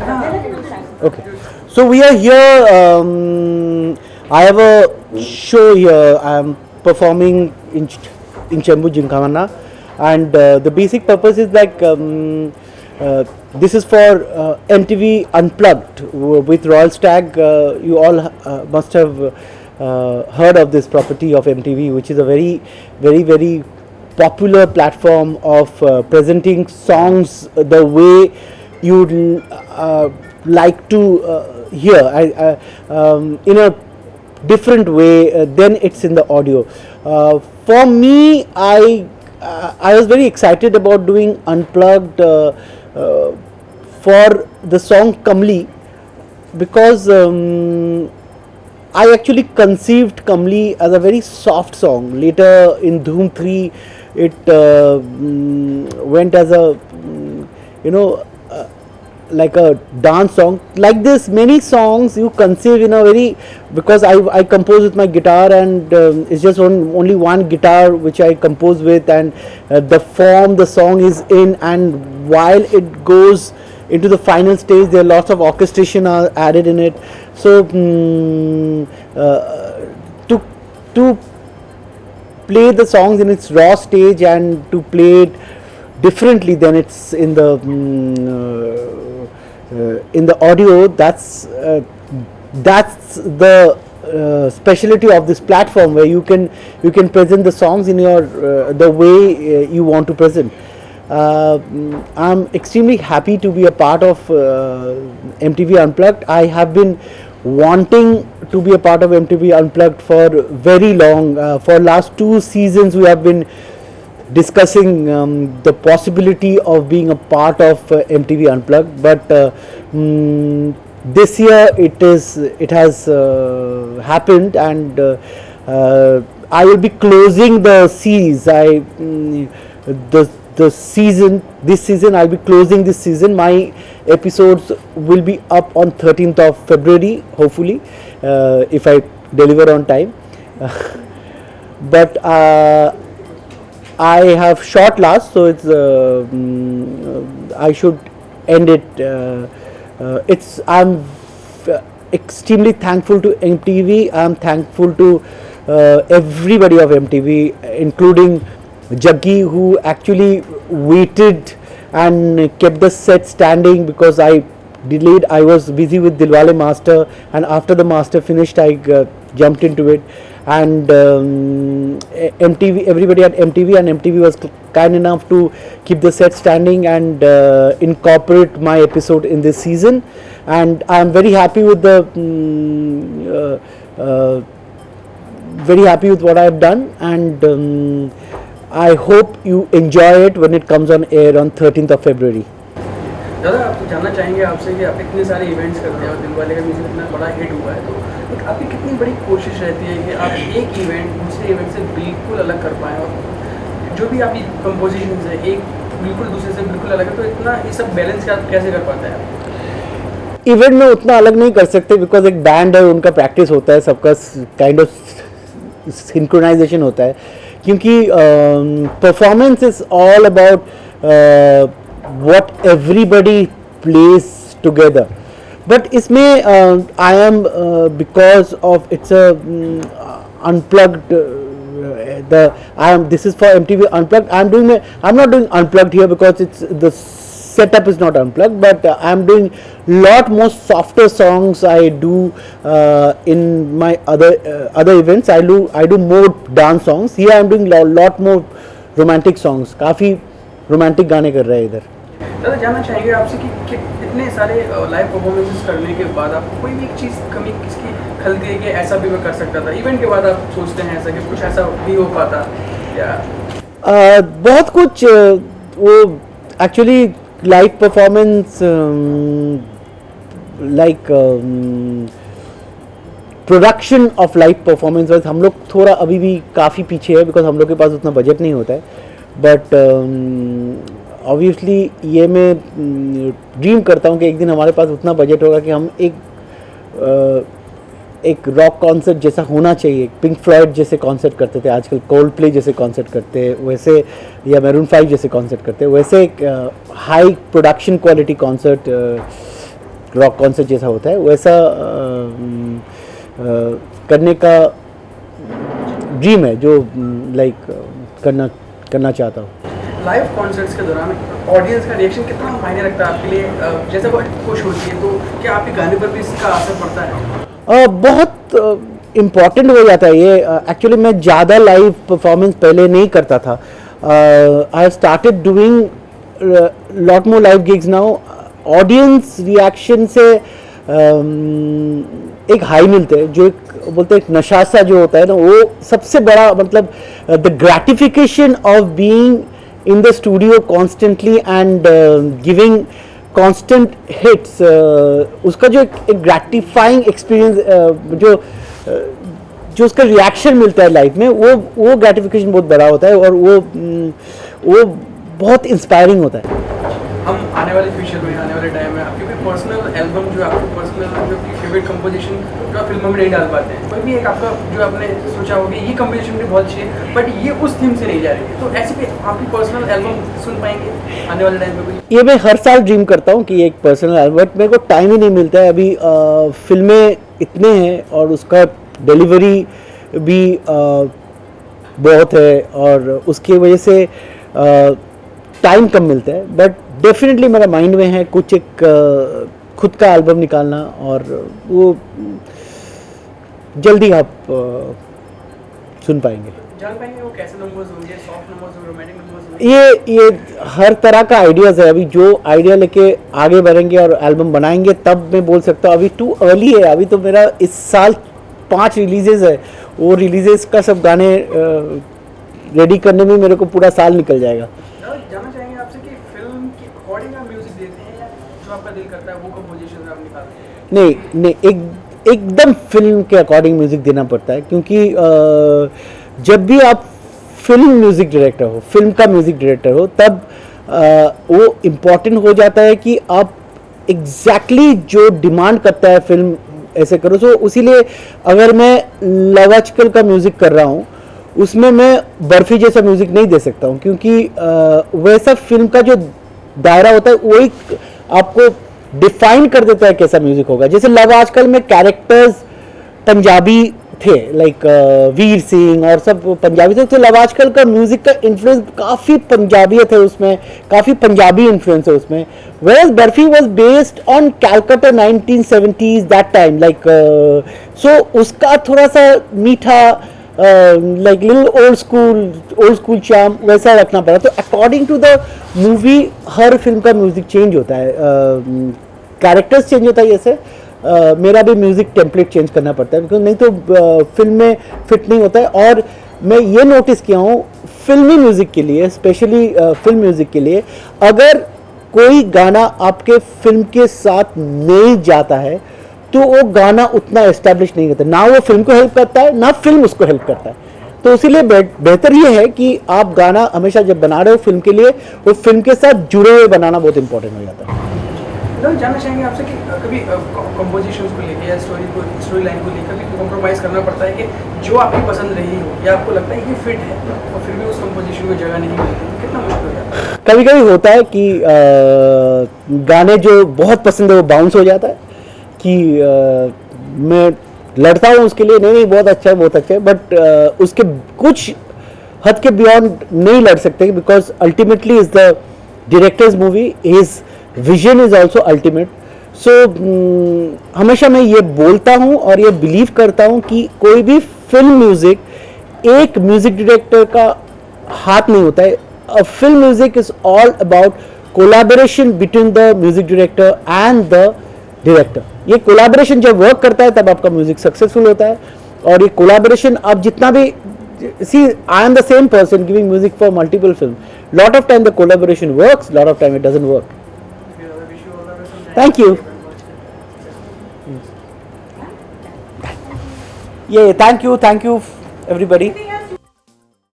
Okay, so we are here. I have a show here. I am performing in Chembu Gymkhana, and the basic purpose is like this is for MTV Unplugged with Royal Stag. You all must have heard of this property of MTV, which is a very popular platform of presenting songs the way you'd like to hear in a different way than it's in the audio. For me, I was very excited about doing Unplugged for the song Kamli, because I actually conceived Kamli as a very soft song. Later in Dhoom 3, it went as a like a dance song. Like this, many songs you conceive in a very, because I compose with my guitar, and it's just only one guitar which I compose with, and the form the song is in, and while it goes into the final stage there are lots of orchestration are added in it. So to play the songs in its raw stage and to play it differently than it's in the audio, that's the specialty of this platform, where you can present the songs in your the way you want to present. I'm extremely happy to be a part of MTV Unplugged. I have been wanting to be a part of MTV Unplugged for very long. For last 2 seasons we have been discussing the possibility of being a part of MTV Unplugged, but this year it has happened, and I will be closing the series. The season, this season I'll be closing this season. My episodes will be up on 13th of February, hopefully, if I deliver on time. But I have short last, so it's I should end it. I'm extremely thankful to MTV. I'm thankful to everybody of MTV, including Jaggi, who actually waited and kept the set standing, because I delayed. I was busy with Dilwale Master, and after the Master finished I jumped into it. And MTV, everybody at MTV, and MTV was kind enough to keep the set standing and incorporate my episode in this season, and I am very happy with the very happy with what I have done, and I hope you enjoy it when it comes on air on 13th of February. दादा, आप जानना चाहेंगे आपसे कि आप इतने सारे events करते हैं और दिलवाले का म्यूजिक इतना बड़ा हिट हुआ है, तो एक आपकी कितनी बड़ी कोशिश रहती है कि आप एक इवेंट दूसरे इवेंट से बिल्कुल अलग कर पाएँ, और जो भी आपकी कंपोजिशन है एक बिल्कुल दूसरे से बिल्कुल अलग है, तो इतना ये सब बैलेंस कैसे कर पाते हैं? इवेंट में उतना अलग नहीं कर सकते, बिकॉज एक बैंड है, उनका प्रैक्टिस होता है, सबका काइंड ऑफ सिंक्रोनाइजेशन होता है, क्योंकि performance is all about what everybody plays together. But isme I am because of it's a unplugged this is for MTV Unplugged. I'm not doing Unplugged here because it's the setup is not unplugged, but I'm doing lot more softer songs. I do in my other events I do more dance songs. Here I'm doing lot more romantic songs. काफी romantic गाने कर रहे हैं इधर. दादा, जानना चाहेंगे आपसे कि इतने सारे लाइव परफॉर्मेंसेस करने के बाद आपको कोई भी एक चीज़ कमी किसकी खलती है कि ऐसा भी मैं कर सकता था? इवेंट के बाद आप सोचते हैं ऐसा कि कुछ ऐसा भी हो पाता, या बहुत कुछ वो actually live performance like production of live performance wise हम लोग थोड़ा अभी भी काफ़ी पीछे है, बिकॉज हम लोग के पास उतना बजट नहीं होता है. बट ऑब्वियसली ये मैं ड्रीम करता हूँ कि एक दिन हमारे पास उतना बजट होगा कि हम एक रॉक कॉन्सर्ट जैसा होना चाहिए. पिंक फ्लॉयड जैसे कॉन्सर्ट करते थे, आजकल कोल्ड प्ले जैसे कॉन्सर्ट करते हैं वैसे, या मैरून 5 जैसे कॉन्सर्ट करते हैं वैसे, एक high production quality concert rock concert जैसा होता है वैसा करने का ड्रीम है जो लाइक करना चाहता हूँ। लाइव कॉन्सर्ट्स के दौरान ऑडियंस का रिएक्शन कितना मायने रखता है आपके लिए? जैसे वो खुश होती है तो क्या आपके गाने पर भी इसका असर पड़ता है? बहुत इम्पॉर्टेंट हो जाता है ये। एक्चुअली मैं ज़्यादा लाइव परफॉर्मेंस पहले नहीं करता था। I have started doing lot more live gigs now. Audience reaction से एक हाई मिलते हैं, जो एक बोलते हैं एक नशा सा जो होता है ना, वो सबसे बड़ा मतलब the gratification of being in the studio constantly and giving constant hits, उसका जो एक gratifying experience जो उसका रिएक्शन मिलता है लाइफ में, वो ग्रेटिफिकेशन बहुत बड़ा होता है और वो बहुत इंस्पायरिंग होता है। हम आने वाले फ्यूचर में, आने वाले टाइम में आपकी कोई पर्सनल एल्बम जो आपको पर्सनल जो आपकी फेवरेट कंपोजिशन जो आप फिल्मों में नहीं डाल पाते हैं, कोई भी एक आपका जो आपने सोचा हो कि ये कंपोजिशन भी बहुत अच्छी है बट ये उस थीम से नहीं जा रही है, तो ऐसे भी आपकी पर्सनल एल्बम सुन पाएंगे आने वाले टाइम में कोई? ये मैं हर साल ड्रीम करता हूँ कि एक पर्सनल एल्बम, बट मेरे को टाइम ही नहीं मिलता है अभी। फिल्में इतने हैं और उसका डिलीवरी भी बहुत है और उसकी वजह से टाइम कम मिलता है। बट डेफिनेटली मेरा माइंड में है कुछ एक खुद का एल्बम निकालना, और वो जल्दी आप सुन पाएंगे। जान पाएंगे वो कैसे नंबर्स होंगे, सॉफ्ट नंबर्स होंगे, रोमांटिक नंबर्स होंगे? ये हर तरह का आइडियाज़ है। अभी जो आइडिया लेके आगे बढ़ेंगे और एल्बम बनाएंगे तब मैं बोल सकता हूँ। अभी टू अर्ली है। अभी तो मेरा इस साल 5 रिलीजेस है, वो रिलीजेस का सब गाने रेडी करने में मेरे को पूरा साल निकल जाएगा। जानना चाहेंगे आपसे कि फिल्म के अकॉर्डिंग आप म्यूजिक देते हैं या जो आपका दिल करता है वो कंपोजिशन आप निकालते हैं? नहीं, एकदम फिल्म के अकॉर्डिंग म्यूजिक देना पड़ता है, क्योंकि जब भी आप फिल्म म्यूजिक डायरेक्टर हो, फिल्म का म्यूजिक डायरेक्टर हो, तब वो इम्पॉर्टेंट हो जाता है कि आप एग्जैक्टली जो डिमांड करता है फिल्म ऐसे करो। सो इसीलिए अगर मैं लव आजकल का म्यूजिक कर रहा हूँ, उसमें मैं बर्फी जैसा म्यूजिक नहीं दे सकता हूँ, क्योंकि वैसा फिल्म का जो दायरा होता है वो एक आपको डिफाइन कर देता है कैसा म्यूजिक होगा। जैसे लव आजकल में कैरेक्टर्स पंजाबी थे, लाइक वीर सिंह और सब पंजाबी थे, तो लव आजकल का म्यूजिक का इन्फ्लुएंस काफ़ी पंजाबियत है उसमें, काफ़ी पंजाबी इन्फ्लुएंस है उसमें। Where Barfi was based on Calcutta 1970s that time, like so उसका थोड़ा सा मीठा like little old school charm वैसा रखना पड़ा। तो अकॉर्डिंग टू द मूवी हर फिल्म का म्यूजिक चेंज होता है, कैरेक्टर्स चेंज होता है। जैसे मेरा भी म्यूजिक टेम्पलेट चेंज करना पड़ता है, बिकॉज नहीं तो फिल्म में फिट नहीं होता है। और मैं ये नोटिस किया हूँ फिल्मी म्यूजिक के लिए, स्पेशली फिल्म म्यूजिक के लिए, अगर कोई गाना आपके फिल्म के साथ नहीं जाता है तो वो गाना उतना एस्टैब्लिश नहीं करता, ना वो फिल्म को हेल्प करता है ना फिल्म उसको हेल्प करता है। तो इसीलिए बेहतर ये है कि आप गाना हमेशा जब बना रहे हो फिल्म के लिए, वो फिल्म के साथ जुड़े हुए बनाना बहुत इंपॉर्टेंट हो जाता है। जानना चाहेंगे आपसे कि कभी कंपोजिशंस को लेकर या स्टोरी लाइन को लेकर भी कॉम्प्रोमाइज़ करना पड़ता है कि जो आपकी पसंद रही हो या आपको लगता है कि फिट है और फिर भी उस कंपोजिशन को जगह नहीं मिलती, तो कितना मुश्किल हो जाता है? कभी कभी होता है कि गाने जो बहुत पसंद है वो बाउंस हो जाता है, कि मैं लड़ता हूँ उसके लिए, नहीं बहुत अच्छा है बहुत अच्छा है, बट उसके कुछ हद के बियॉन्ड नहीं लड़ सकते, because ultimately is the director's movie, his vision is also ultimate. So हमेशा मैं ये बोलता हूँ और ये बिलीव करता हूँ कि कोई भी फिल्म म्यूजिक एक म्यूजिक डायरेक्टर का हाथ नहीं होता है। A film music is all about collaboration between the music director and the director. ये कोलैबोरेशन जब वर्क करता है तब आपका म्यूजिक सक्सेसफुल होता है। और ये कोलैबोरेशन आप जितना भी see, I am the same person giving music for multiple films. Lot of time the collaboration works, lot of time it doesn't work. Thank you. Yeah, thank you everybody.